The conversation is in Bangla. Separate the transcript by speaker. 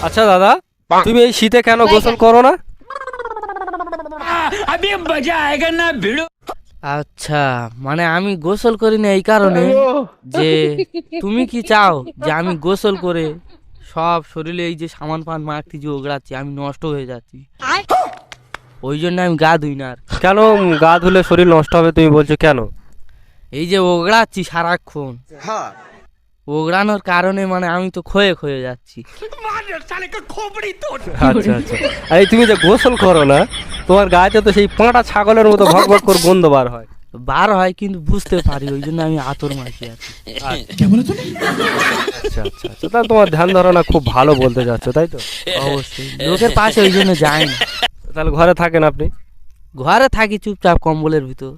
Speaker 1: আচ্ছা দাদা, তুমি এই শীতে কেন গোসল করো না?
Speaker 2: আচ্ছা, মানে আমি গোসল করি না এই কারণে যে তুমি কি চাও যে আমি গোসল করে সব শরীরে এই যে সামান পান মাখতে যে ওগড়াচ্ছি আমি নষ্ট হয়ে যাচ্ছি, ওই জন্য আমি গা ধুই না আর।
Speaker 1: কেন গা ধুলে শরীর নষ্ট হবে তুমি বলছো কেন?
Speaker 2: এই যে ওগড়াচ্ছি সারাক্ষণ, ওগড়ানোর কারণে মানে আমি তো ক্ষয়ে ক্ষয়ে যাচ্ছি।
Speaker 1: আচ্ছা আচ্ছা, আর এই তুমি যে গোসল করো না, তোমার গায়েতে তো সেই পাঁটা ছাগলের মতো ভক ভক করে গন্ধ বার হয়।
Speaker 2: বার হয় কিন্তু বুঝতে পারি, ওই জন্য আমি আতর মাখি আর কি।
Speaker 1: আচ্ছা আচ্ছা আচ্ছা, তাহলে তোমার ধ্যান ধারণা খুব ভালো বলতে যাচ্ছ, তাই তো?
Speaker 2: অবশ্যই লোকের পাশে ওই জন্য যাই না,
Speaker 1: তাহলে ঘরে থাকেন আপনি?
Speaker 2: ঘরে থাকি চুপচাপ কম্বলের ভিতর।